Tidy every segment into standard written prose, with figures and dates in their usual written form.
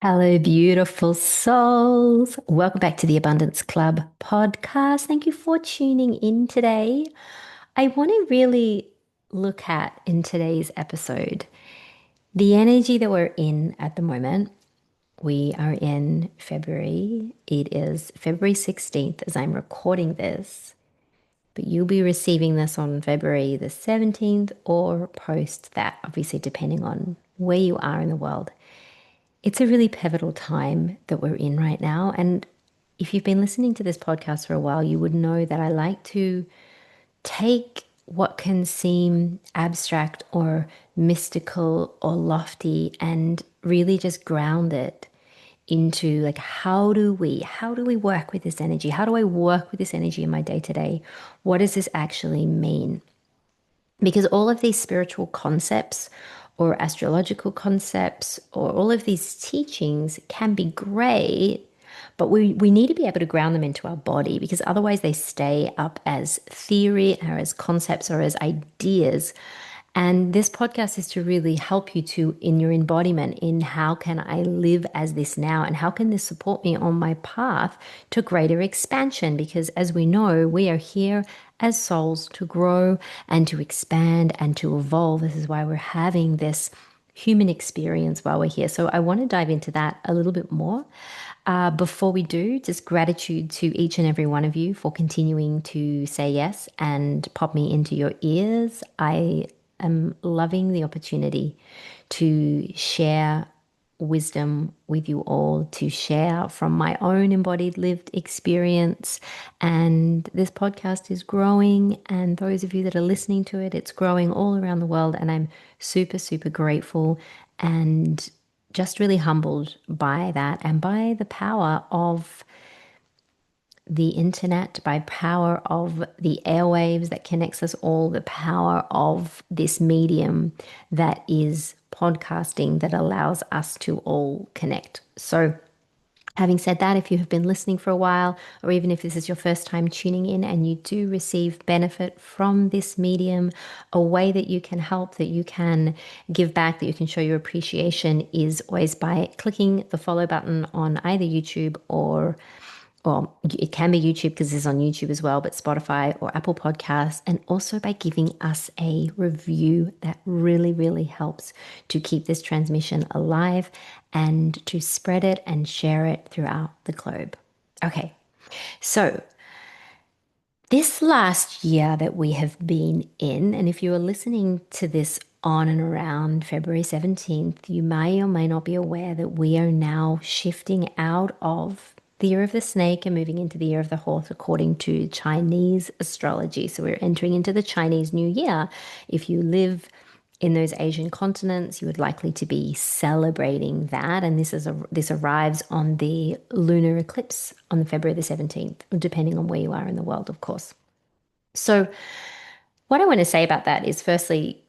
Hello, beautiful souls. Welcome back to the Abundance Club podcast. Thank you for tuning in today. I want to really look at in today's episode the energy that we're in at the moment. We are in February. It is February 16th as I'm recording this, but you'll be receiving this on February the 17th or post that, obviously, depending on where you are in the world. It's a really pivotal time that we're in right now. And if you've been listening to this podcast for a while, you would know that I like to take what can seem abstract or mystical or lofty and really just ground it into like how do we work with this energy? How do I work with this energy in my day to day? What does this actually mean? Because all of these spiritual concepts or astrological concepts or all of these teachings can be great, but we need to be able to ground them into our body because otherwise they stay up as theory or as concepts or as ideas. And this podcast is to really help you to in your embodiment in how can I live as this now and how can this support me on my path to greater expansion? Because as we know, we are here as souls to grow and to expand and to evolve. This is why we're having this human experience while we're here. So I want to dive into that a little bit more. Before we do, just gratitude to each and every one of you for continuing to say yes and pop me into your ears. I am loving the opportunity to share wisdom with you all, to share from my own embodied lived experience. And this podcast is growing. And those of you that are listening to it, it's growing all around the world. And I'm super, super grateful and just really humbled by that and by the power of the internet, by power of the airwaves that connects us all, the power of this medium that is podcasting that allows us to all connect. So having said that, if you have been listening for a while, or even if this is your first time tuning in and you do receive benefit from this medium, a way that you can help, that you can give back, that you can show your appreciation is always by clicking the follow button on either YouTube or it can be YouTube because it's on YouTube as well, but Spotify or Apple Podcasts, and also by giving us a review that really, really helps to keep this transmission alive and to spread it and share it throughout the globe. Okay, so this last year that we have been in, and if you are listening to this on and around February 17th, you may or may not be aware that we are now shifting out of the year of the snake and moving into the year of the horse according to Chinese astrology. So we're entering into the Chinese New Year. If you live in those Asian continents, you would likely to be celebrating that. And this arrives on the lunar eclipse on February the 17th, depending on where you are in the world, of course. So what I want to say about that is firstly,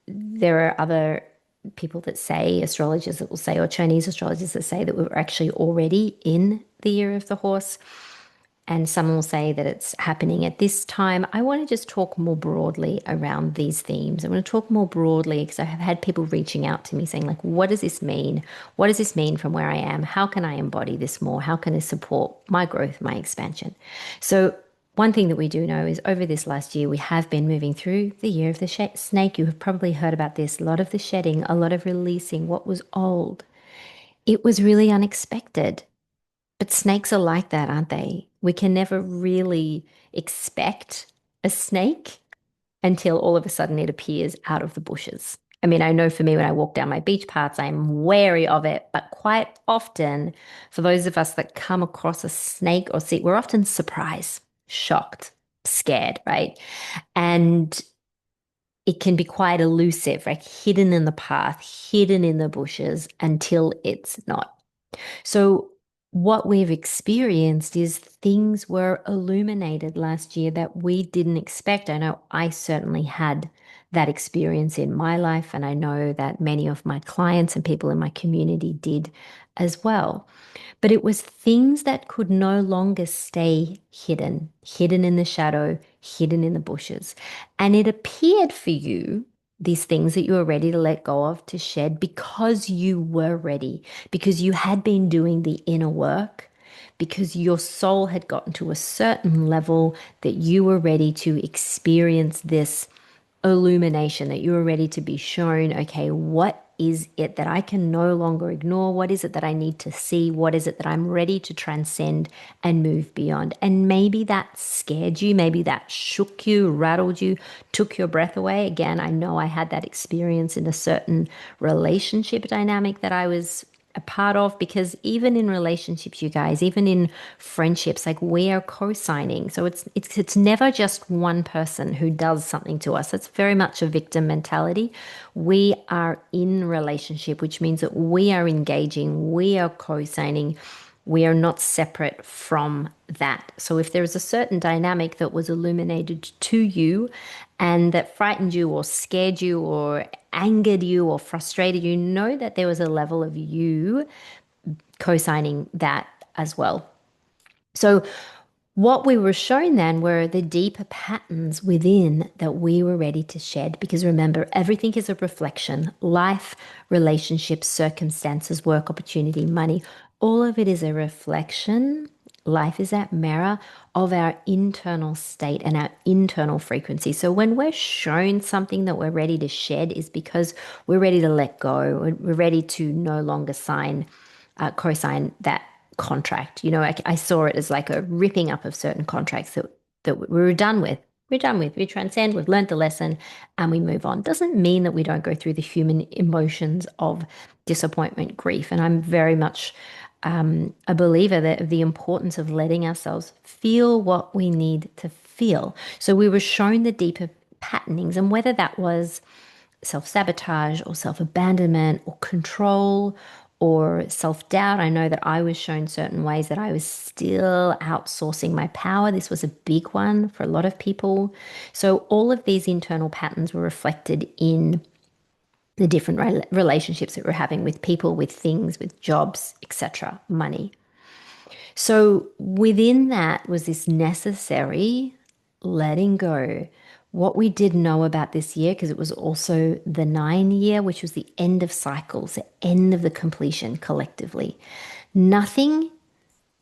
there are other people that say, astrologers that will say, or Chinese astrologers that say that we're actually already in the year of the horse. And some will say that it's happening at this time. I want to just talk more broadly around these themes. I want to talk more broadly because I have had people reaching out to me saying, like, what does this mean? What does this mean from where I am? How can I embody this more? How can it support my growth, my expansion? So one thing that we do know is over this last year, we have been moving through the year of the snake. You have probably heard about this. A lot of the shedding, a lot of releasing what was old. It was really unexpected. But snakes are like that, aren't they? We can never really expect a snake until all of a sudden it appears out of the bushes. I mean, I know for me, when I walk down my beach paths, I'm wary of it, but quite often, for those of us that come across a snake or see, we're often surprised, shocked, scared, right? And it can be quite elusive, like hidden in the path, hidden in the bushes until it's not. So, what we've experienced is things were illuminated last year that we didn't expect. I know I certainly had that experience in my life, and I know that many of my clients and people in my community did as well. But it was things that could no longer stay hidden, hidden in the shadow, hidden in the bushes. And it appeared for you these things that you were ready to let go of, to shed because you were ready, because you had been doing the inner work, because your soul had gotten to a certain level that you were ready to experience this illumination, that you were ready to be shown, okay, what is it that I can no longer ignore? What is it that I need to see? What is it that I'm ready to transcend and move beyond? And maybe that scared you. Maybe that shook you, rattled you, took your breath away. Again, I know I had that experience in a certain relationship dynamic that I was a part of, because even in relationships, you guys, even in friendships, like, we are co-signing. So it's never just one person who does something to us. It's very much a victim mentality. We are in relationship, which means that we are engaging, we are co-signing. We are not separate from that. So if there is a certain dynamic that was illuminated to you and that frightened you or scared you or angered you or frustrated you, know that there was a level of you co-signing that as well. So what we were shown then were the deeper patterns within that we were ready to shed. Because remember, everything is a reflection. Life, relationships, circumstances, work opportunity, money, all of it is a reflection. Life is that mirror of our internal state and our internal frequency. So when we're shown something that we're ready to shed, is because we're ready to let go. We're ready to no longer co-sign that contract. I saw it as like a ripping up of certain contracts that we were done with. We're done with. We transcend. We've learned the lesson, and we move on. Doesn't mean that we don't go through the human emotions of disappointment, grief, and I'm very much a believer that the importance of letting ourselves feel what we need to feel. So we were shown the deeper patternings, and whether that was self sabotage or self abandonment or control or self doubt. I know that I was shown certain ways that I was still outsourcing my power. This was a big one for a lot of people. So, all of these internal patterns were reflected in the different relationships that we're having with people, with things, with jobs, etc., money. So within that was this necessary letting go. What we did know about this year, because it was also the 9 year, which was the end of cycles, the end of the completion collectively. Nothing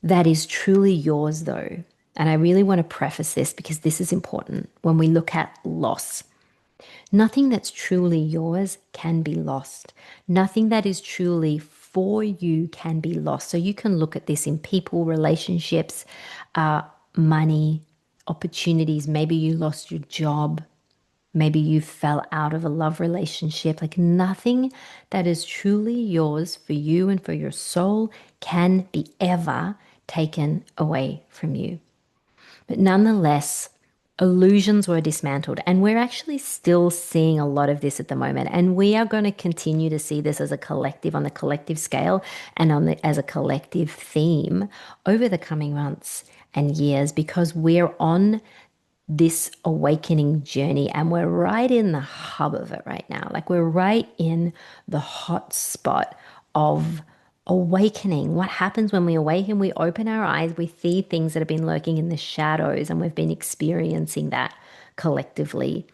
that is truly yours, though, and I really want to preface this because this is important when we look at loss. Nothing that's truly yours can be lost. Nothing that is truly for you can be lost. So you can look at this in people, relationships, money, opportunities. Maybe you lost your job. Maybe you fell out of a love relationship. Like, nothing that is truly yours for you and for your soul can be ever taken away from you. But nonetheless, illusions were dismantled. And we're actually still seeing a lot of this at the moment. And we are going to continue to see this as a collective, on the collective scale, and as a collective theme over the coming months and years, because we're on this awakening journey and we're right in the hub of it right now. Like, we're right in the hot spot of awakening. What happens when we awaken? We open our eyes, we see things that have been lurking in the shadows, and we've been experiencing that collectively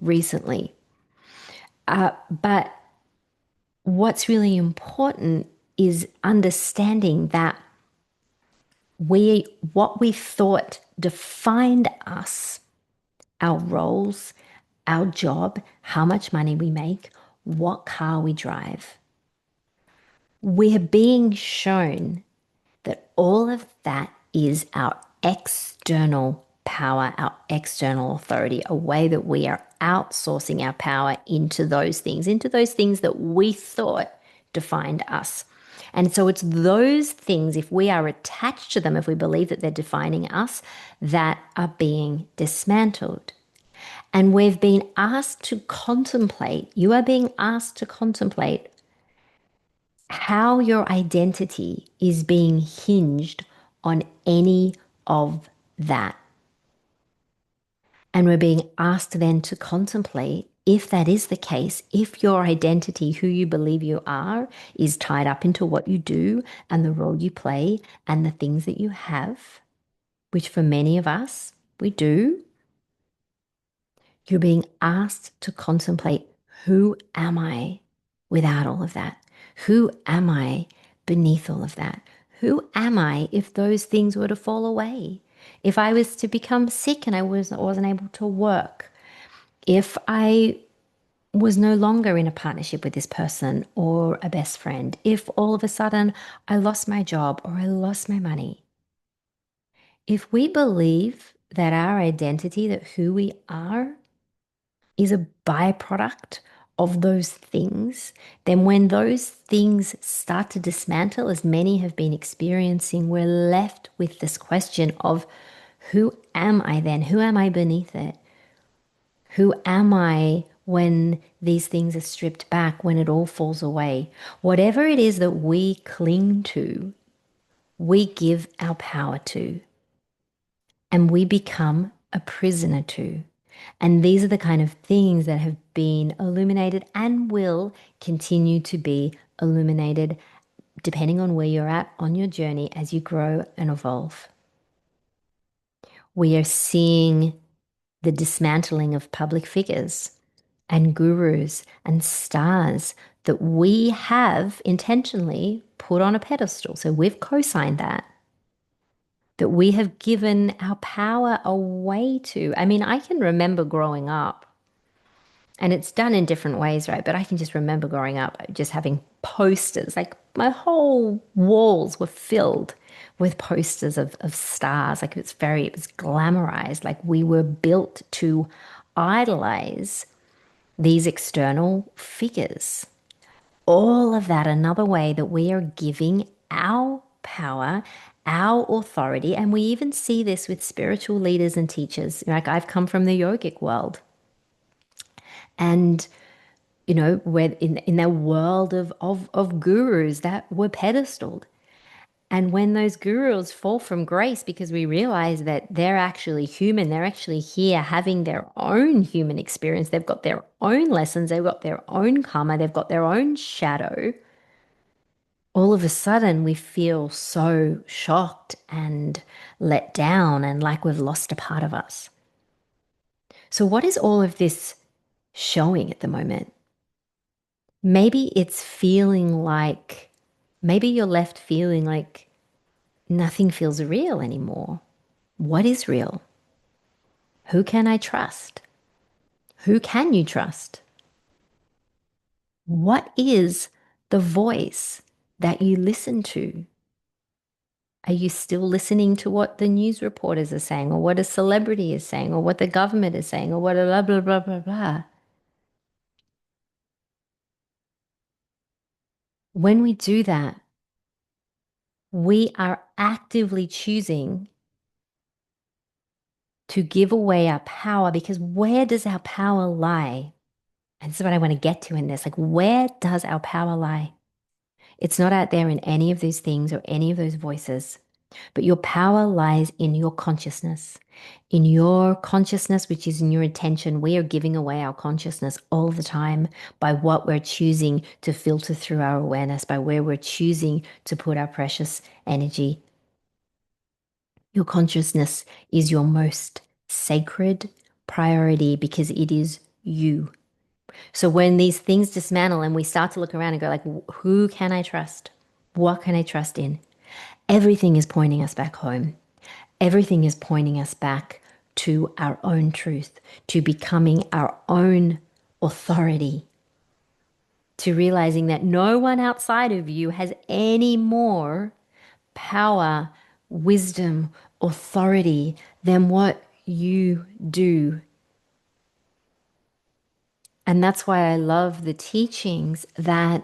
recently. But what's really important is understanding that what we thought defined us, our roles, our job, how much money we make, what car we drive, we're being shown that all of that is our external power, our external authority, a way that we are outsourcing our power into those things that we thought defined us. And so it's those things, if we are attached to them, if we believe that they're defining us, that are being dismantled. And we've been asked to contemplate, you are being asked to contemplate how your identity is being hinged on any of that. And we're being asked then to contemplate, if that is the case, if your identity, who you believe you are, is tied up into what you do and the role you play and the things that you have, which for many of us, we do, you're being asked to contemplate, Who am I without all of that? Who am I beneath all of that? Who am I if those things were to fall away? If I was to become sick and I wasn't able to work, if I was no longer in a partnership with this person or a best friend, if all of a sudden I lost my job or I lost my money, if we believe that our identity, that who we are, is a byproduct of those things, then when those things start to dismantle, as many have been experiencing, we're left with this question of who am I then? Who am I beneath it? Who am I when these things are stripped back, when it all falls away? Whatever it is that we cling to, we give our power to, and we become a prisoner to. And these are the kind of things that have been illuminated and will continue to be illuminated depending on where you're at on your journey as you grow and evolve. We are seeing the dismantling of public figures and gurus and stars that we have intentionally put on a pedestal. So we've co-signed that we have given our power away to. I mean, I can remember growing up, and it's done in different ways, right? But I can just remember growing up just having posters, like my whole walls were filled with posters of stars. Like it was glamorized. Like we were built to idolize these external figures. All of that, another way that we are giving our power, our authority, and we even see this with spiritual leaders and teachers. Like I've come from the yogic world, and we're in that world of gurus that were pedestaled. And when those gurus fall from grace because we realize that they're actually human, they're actually here having their own human experience, they've got their own lessons, they've got their own karma, they've got their own shadow, all of a sudden we feel so shocked and let down and like we've lost a part of us. So, what is all of this showing at the moment? Maybe it's feeling like, maybe you're left feeling like nothing feels real anymore. What is real? Who can I trust? Who can you trust? What is the voice that you listen to? Are you still listening to what the news reporters are saying, or what a celebrity is saying, or what the government is saying, or what a blah, blah, blah, blah, blah? When we do that, we are actively choosing to give away our power, because where does our power lie? And this is what I want to get to in this. Like, where does our power lie? It's not out there in any of those things or any of those voices, but your power lies in your consciousness. In your consciousness, which is in your attention. We are giving away our consciousness all the time by what we're choosing to filter through our awareness, by where we're choosing to put our precious energy. Your consciousness is your most sacred priority because it is you. So when these things dismantle and we start to look around and go like, who can I trust? What can I trust in? Everything is pointing us back home. Everything is pointing us back to our own truth, to becoming our own authority, to realizing that no one outside of you has any more power, wisdom, authority than what you do. And that's why I love the teachings that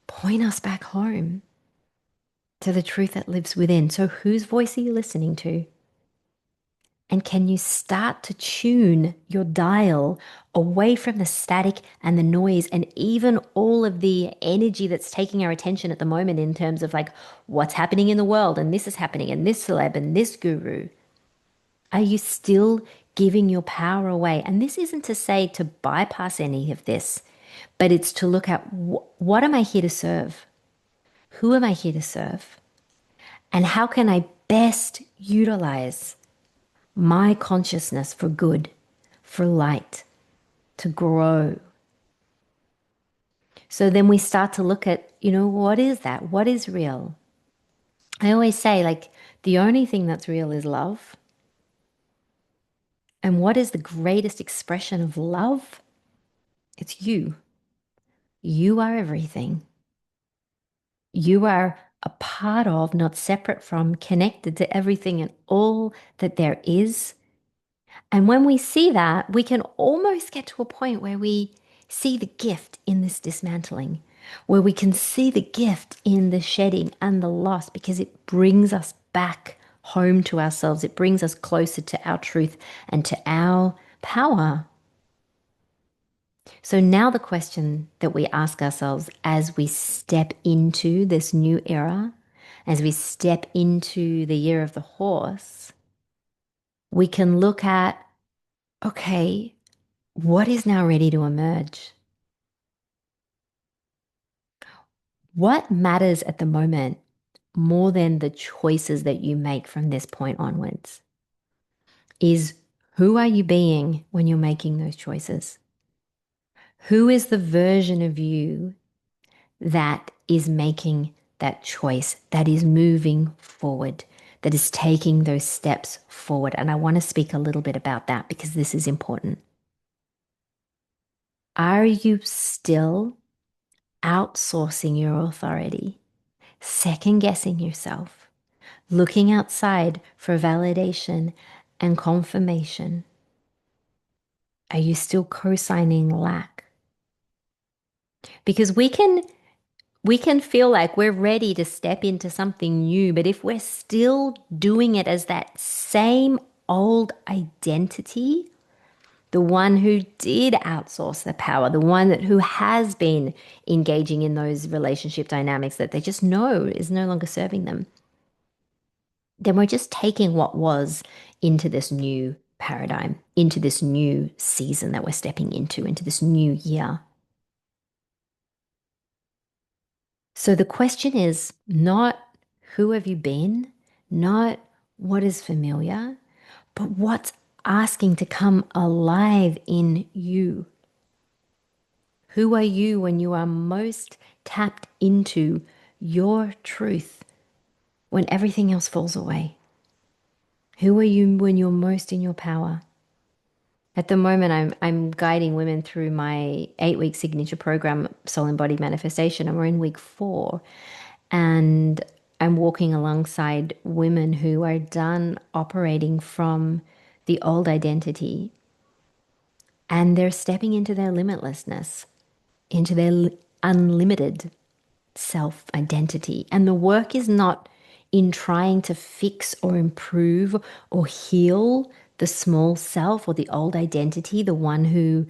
point us back home to the truth that lives within. So, whose voice are you listening to? And can you start to tune your dial away from the static and the noise and even all of the energy that's taking our attention at the moment in terms of like what's happening in the world and this is happening and this celeb and this guru? Are you still giving your power away? And this isn't to say to bypass any of this, but it's to look at what am I here to serve? Who am I here to serve? And how can I best utilize my consciousness for good, for light, to grow, So then we start to look at, what is that? What is real? I always say, like, the only thing that's real is love. And what is the greatest expression of love? It's you. You are everything. You are a part of, not separate from, connected to everything and all that there is. And when we see that, we can almost get to a point where we see the gift in this dismantling, where we can see the gift in the shedding and the loss, because it brings us back home to ourselves. It brings us closer to our truth and to our power. So now the question that we ask ourselves as we step into this new era, as we step into the year of the horse, we can look at, okay, what is now ready to emerge? What matters at the moment more than the choices that you make from this point onwards is, who are you being when you're making those choices? Who is the version of you that is making that choice, that is moving forward, that is taking those steps forward? And I want to speak a little bit about that because this is important. Are you still outsourcing your authority, second guessing yourself, looking outside for validation and confirmation? Are you still co-signing lack? Because we can feel like we're ready to step into something new, but if we're still doing it as that same old identity, the one who did outsource the power, the one who has been engaging in those relationship dynamics that they just know is no longer serving them, then we're just taking what was into this new paradigm, into this new season that we're stepping into this new year. So the question is not who have you been, not what is familiar, but what's asking to come alive in you. Who are you when you are most tapped into your truth, when everything else falls away? Who are you when you're most in your power? At the moment, I'm guiding women through my 8-week signature program, Soul Embodied Manifestation, and we're in week 4. And I'm walking alongside women who are done operating from the old identity, and they're stepping into their limitlessness, into their unlimited self identity. And the work is not in trying to fix or improve or heal the small self or the old identity, the one who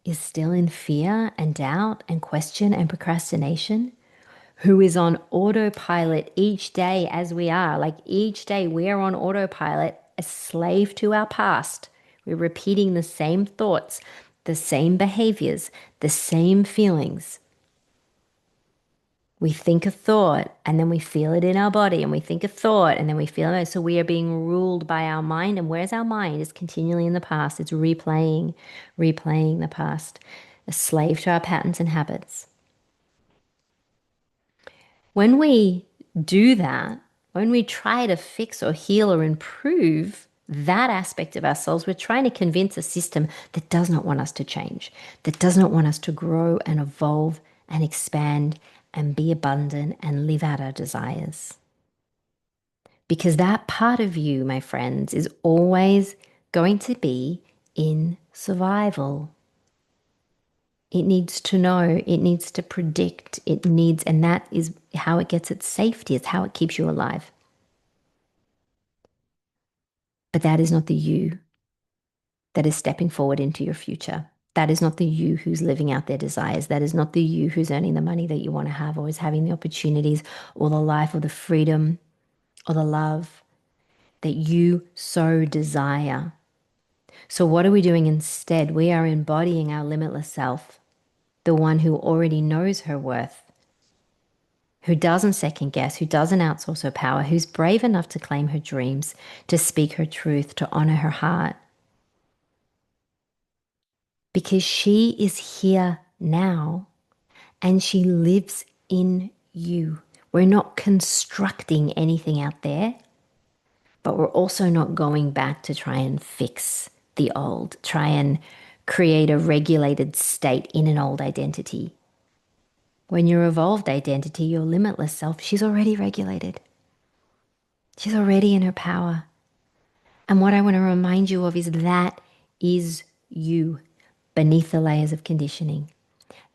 is still in fear and doubt and question and procrastination, who is on autopilot each day, as we are. Like, each day we are on autopilot, a slave to our past. We're repeating the same thoughts, the same behaviors, the same feelings. We think a thought and then we feel it in our body, and we think a thought and then we feel it. So we are being ruled by our mind. And where's our mind? It's continually in the past. It's replaying the past, a slave to our patterns and habits. When we do that, when we try to fix or heal or improve that aspect of ourselves, we're trying to convince a system that does not want us to change, that does not want us to grow and evolve and expand and be abundant and live out our desires. Because that part of you, my friends, is always going to be in survival. It needs to know, it needs to predict, and that is how it gets its safety. It's how it keeps you alive. But that is not the you that is stepping forward into your future. That is not the you who's living out their desires. That is not the you who's earning the money that you want to have, or is having the opportunities or the life or the freedom or the love that you so desire. So what are we doing instead? We are embodying our limitless self, the one who already knows her worth, who doesn't second guess, who doesn't outsource her power, who's brave enough to claim her dreams, to speak her truth, to honor her heart. Because she is here now, and she lives in you. We're not constructing anything out there, but we're also not going back to try and fix the old, try and create a regulated state in an old identity. When your evolved identity, your limitless self, she's already regulated. She's already in her power. And what I want to remind you of is that is you beneath the layers of conditioning.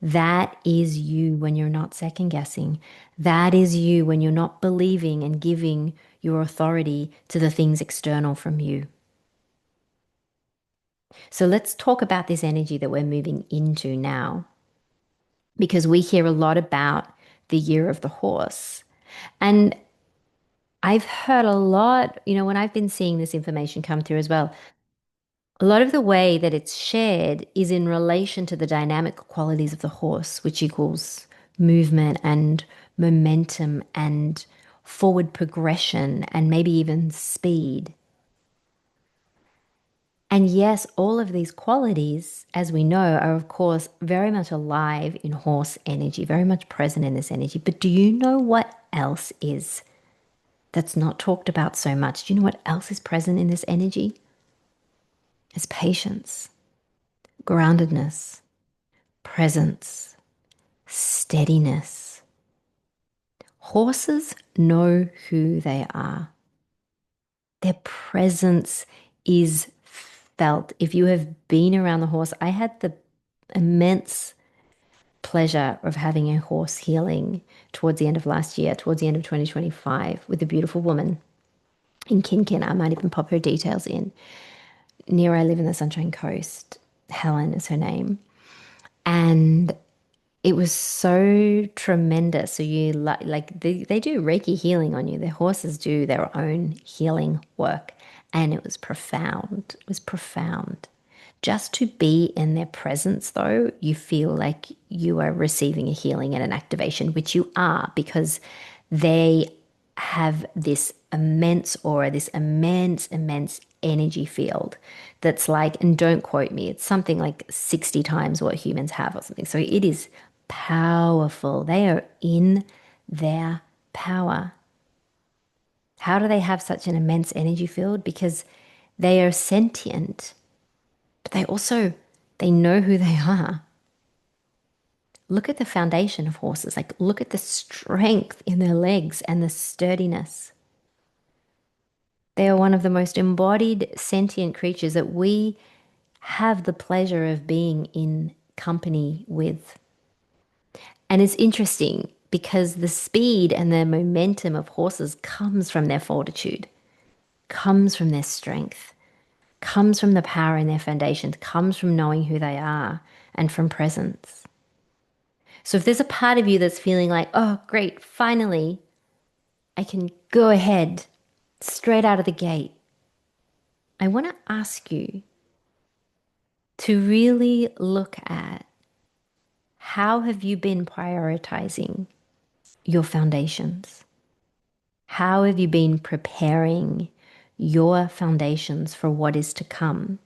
That is you when you're not second guessing. That is you when you're not believing and giving your authority to the things external from you. So let's talk about this energy that we're moving into now, because we hear a lot about the year of the horse. And I've heard a lot, when I've been seeing this information come through as well, a lot of the way that it's shared is in relation to the dynamic qualities of the horse, which equals movement and momentum and forward progression and maybe even speed. And yes, all of these qualities, as we know, are of course very much alive in horse energy, very much present in this energy. But do you know what else is that's not talked about so much? Do you know what else is present in this energy? It's patience, groundedness, presence, steadiness. Horses know who they are. Their presence is felt. If you have been around the horse, I had the immense pleasure of having a horse healing towards the end of last year, towards the end of 2025, with a beautiful woman in Kin. I might even pop her details in. Near I live in the Sunshine Coast. Helen is her name. And it was so tremendous. So you like they do Reiki healing on you. Their horses do their own healing work. And it was profound. It was profound. Just to be in their presence, though, you feel like you are receiving a healing and an activation, which you are, because they have this immense aura, this immense energy field that's like, and don't quote me, it's something like 60 times what humans have or something. So it is powerful. They are in their power. How do they have such an immense energy field? Because they are sentient, but they know who they are. Look at the foundation of horses. Like, look at the strength in their legs and the sturdiness. They are one of the most embodied sentient creatures that we have the pleasure of being in company with. And it's interesting because the speed and the momentum of horses comes from their fortitude, comes from their strength, comes from the power in their foundations, comes from knowing who they are and from presence. So if there's a part of you that's feeling like, oh, great, finally, I can go ahead straight out of the gate, I want to ask you to really look at how have you been prioritizing your foundations? How have you been preparing your foundations for what is to come?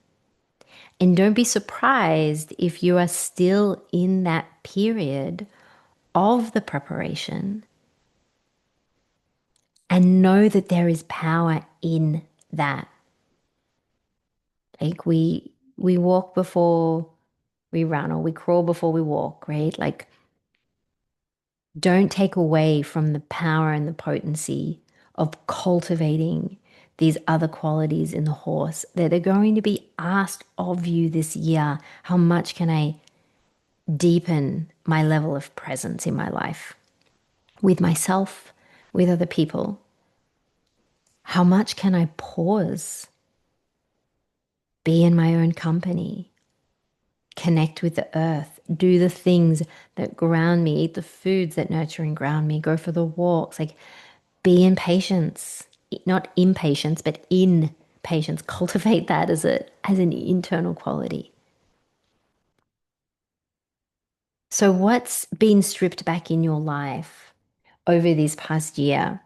And don't be surprised if you are still in that period of the preparation, and know that there is power in that. Like we walk before we run, or we crawl before we walk, right? Like, don't take away from the power and the potency of cultivating these other qualities in the horse. They're going to be asked of you this year. How much can I deepen my level of presence in my life with myself, with other people? How much can I pause, be in my own company, connect with the earth, do the things that ground me, eat the foods that nurture and ground me, go for the walks, like be in patience, not impatience, but in patience. Cultivate that as an internal quality. So what's been stripped back in your life over this past year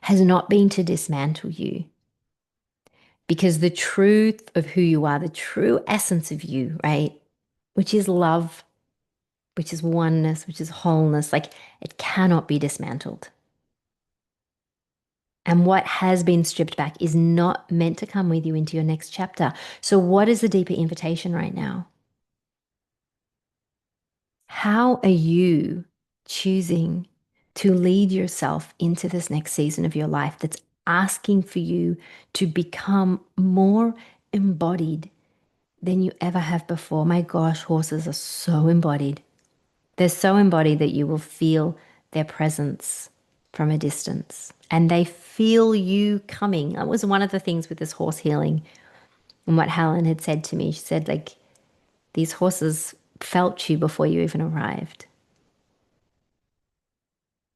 has not been to dismantle you, because the truth of who you are, the true essence of you, right, which is love, which is oneness, which is wholeness. Like it cannot be dismantled. And what has been stripped back is not meant to come with you into your next chapter. So, what is the deeper invitation right now? How are you choosing to lead yourself into this next season of your life that's asking for you to become more embodied than you ever have before? My gosh, horses are so embodied. They're so embodied that you will feel their presence from a distance and they feel you coming. That was one of the things with this horse healing and what Helen had said to me. She said, like, these horses felt you before you even arrived.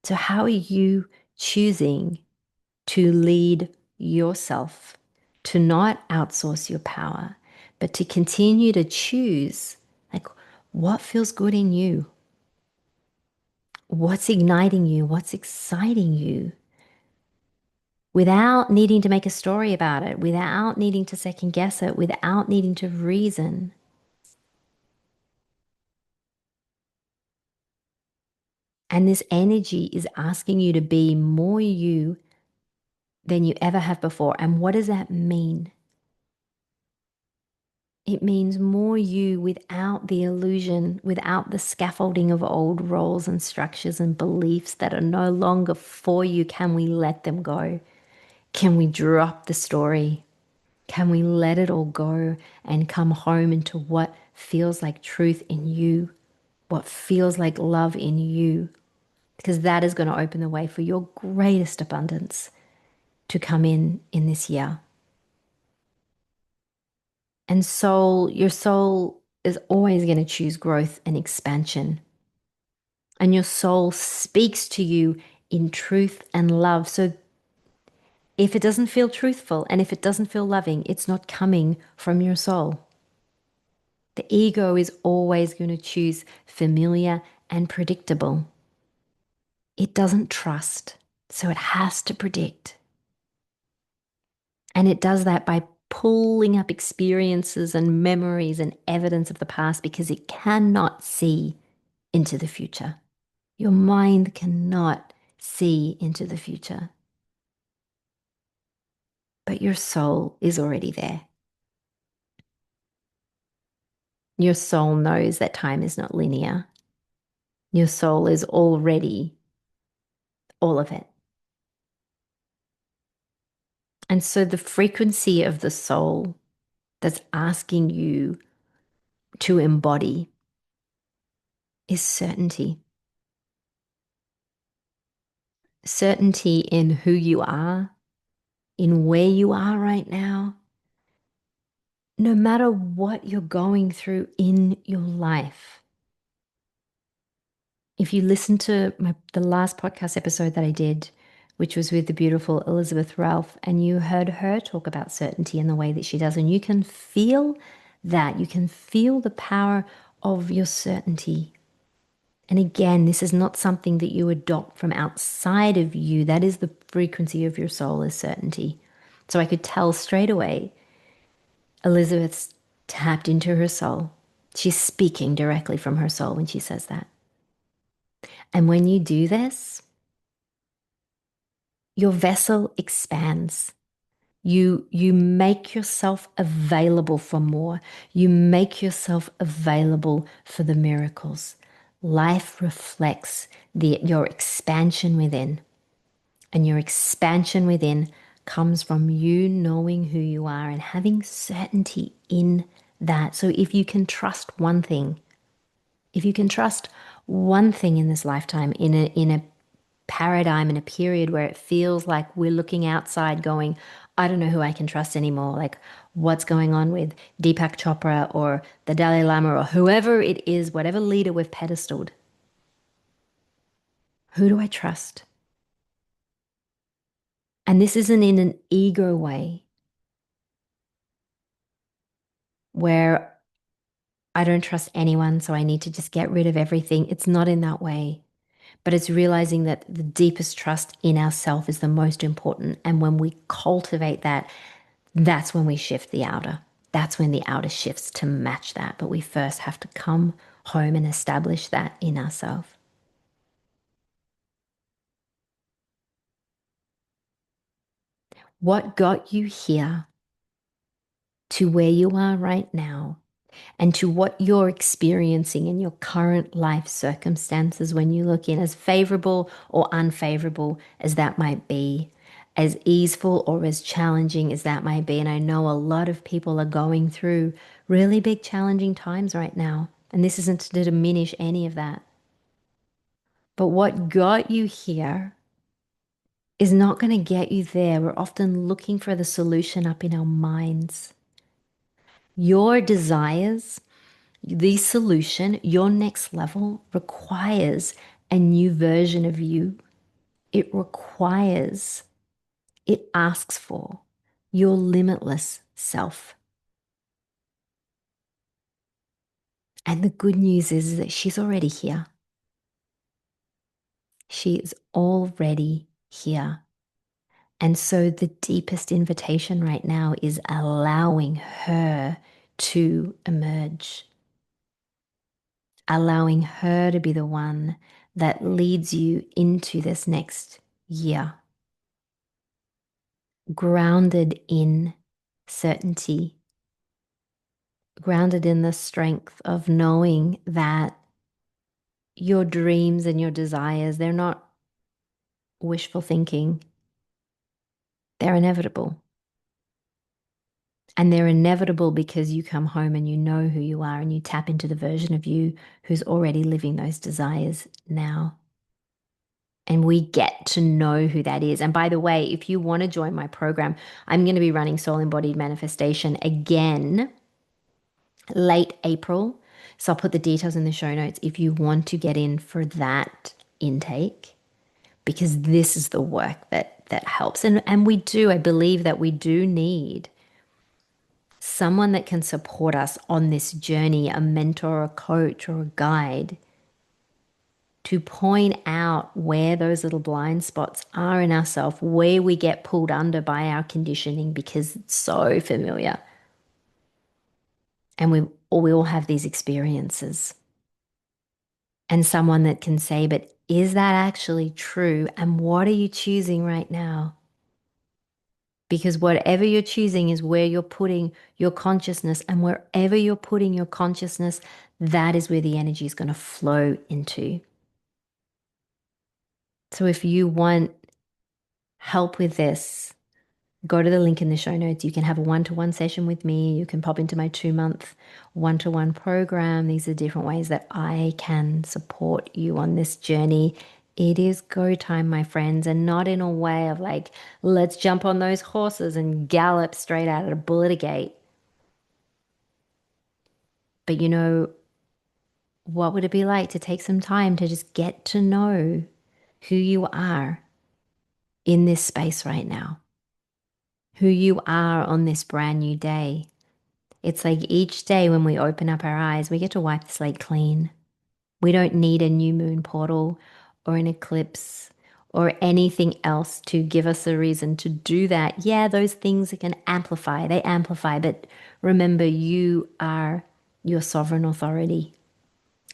So, how are you choosing to lead yourself to not outsource your power, but to continue to choose, like, what feels good in you? What's igniting you? What's exciting you? Without needing to make a story about it, without needing to second guess it, without needing to reason. And this energy is asking you to be more you than you ever have before. And what does that mean? It means more you without the illusion, without the scaffolding of old roles and structures and beliefs that are no longer for you. Can we let them go? Can we drop the story? Can we let it all go and come home into what feels like truth in you, what feels like love in you? Because that is going to open the way for your greatest abundance to come in this year. And your soul is always going to choose growth and expansion. And your soul speaks to you in truth and love. So if it doesn't feel truthful and if it doesn't feel loving, it's not coming from your soul. The ego is always going to choose familiar and predictable. It doesn't trust, so it has to predict. And it does that by pulling up experiences and memories and evidence of the past because it cannot see into the future. Your mind cannot see into the future. But your soul is already there. Your soul knows that time is not linear. Your soul is already all of it. And so the frequency of the soul that's asking you to embody is certainty. Certainty in who you are, in where you are right now, no matter what you're going through in your life. If you listen to the last podcast episode that I did, which was with the beautiful Elizabeth Ralph, and you heard her talk about certainty in the way that she does, and you can feel that. You can feel the power of your certainty. And again, this is not something that you adopt from outside of you. That is the frequency of your soul, is certainty. So I could tell straight away, Elizabeth's tapped into her soul. She's speaking directly from her soul when she says that. And when you do this, your vessel expands. You make yourself available for more. You make yourself available for the miracles. Life reflects your expansion within. And your expansion within comes from you knowing who you are and having certainty in that. So if you can trust one thing, if you can trust one thing in this lifetime, in a paradigm, in a period where it feels like we're looking outside going, I don't know who I can trust anymore. Like what's going on with Deepak Chopra or the Dalai Lama or whoever it is, whatever leader we've pedestaled. Who do I trust? And this isn't in an ego way where I don't trust anyone, so I need to just get rid of everything. It's not in that way. But it's realizing that the deepest trust in ourselves is the most important. And when we cultivate that, that's when we shift the outer. That's when the outer shifts to match that. But we first have to come home and establish that in ourselves. What got you here to where you are right now and to what you're experiencing in your current life circumstances when you look in, as favorable or unfavorable as that might be, as easeful or as challenging as that might be. And I know a lot of people are going through really big, challenging times right now. And this isn't to diminish any of that. But what got you here is not going to get you there. We're often looking for the solution up in our minds. Your desires, the solution, your next level requires a new version of you. It requires, it asks for your limitless self. And the good news is that she's already here. She is already here. And so the deepest invitation right now is allowing her to emerge, allowing her to be the one that leads you into this next year, grounded in certainty, grounded in the strength of knowing that your dreams and your desires, they're not wishful thinking, they're inevitable. And they're inevitable because you come home and you know who you are and you tap into the version of you who's already living those desires now. And we get to know who that is. And by the way, if you want to join my program, I'm going to be running Soul Embodied Manifestation again late April. So I'll put the details in the show notes if you want to get in for that intake, because this is the work that helps. And we do, I believe that we do need someone that can support us on this journey, a mentor, a coach, or a guide to point out where those little blind spots are in ourselves, where we get pulled under by our conditioning because it's so familiar. And we all have these experiences. And someone that can say, but is that actually true? And what are you choosing right now? Because whatever you're choosing is where you're putting your consciousness, and wherever you're putting your consciousness, that is where the energy is going to flow into. So if you want help with this, go to the link in the show notes. You can have a one-to-one session with me. You can pop into my 2-month one-to-one program. These are different ways that I can support you on this journey. It is go time, my friends, and not in a way of like, let's jump on those horses and gallop straight out at a bullet gate. But you know, what would it be like to take some time to just get to know who you are in this space right now? Who you are on this brand new day. It's like each day when we open up our eyes, we get to wipe the slate clean. We don't need a new moon portal or an eclipse or anything else to give us a reason to do that. Yeah, those things can amplify, they amplify, but remember, you are your sovereign authority.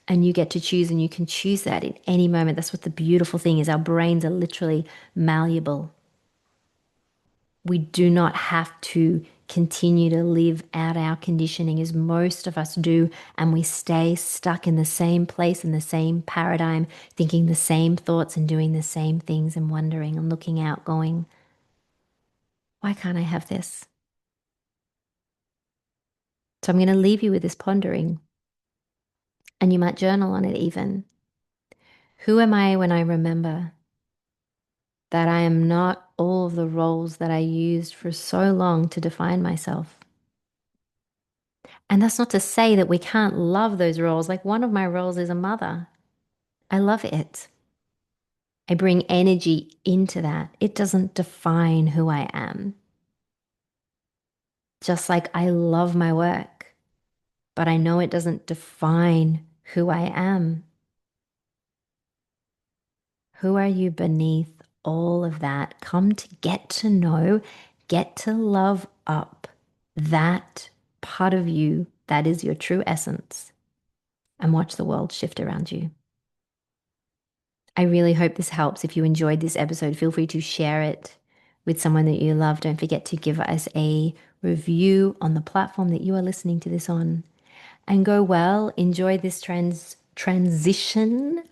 And you get to choose, and you can choose that in any moment. That's what the beautiful thing is. Our brains are literally malleable. We do not have to continue to live out our conditioning as most of us do, and we stay stuck in the same place, in the same paradigm, thinking the same thoughts and doing the same things and wondering and looking out going, why can't I have this? So I'm going to leave you with this pondering, and you might journal on it even. Who am I when I remember that I am not all of the roles that I used for so long to define myself? And that's not to say that we can't love those roles. Like one of my roles is a mother. I love it. I bring energy into that. It doesn't define who I am. Just like I love my work, but I know it doesn't define who I am. Who are you beneath all of that? Come to get to know, get to love up that part of you that is your true essence. and watch the world shift around you. I really hope this helps. If you enjoyed this episode, feel free to share it with someone that you love. Don't forget to give us a review on the platform that you are listening to this on. And go well, enjoy this transition.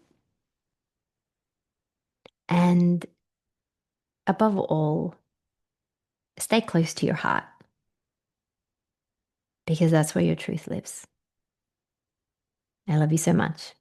And above all, stay close to your heart because that's where your truth lives. I love you so much.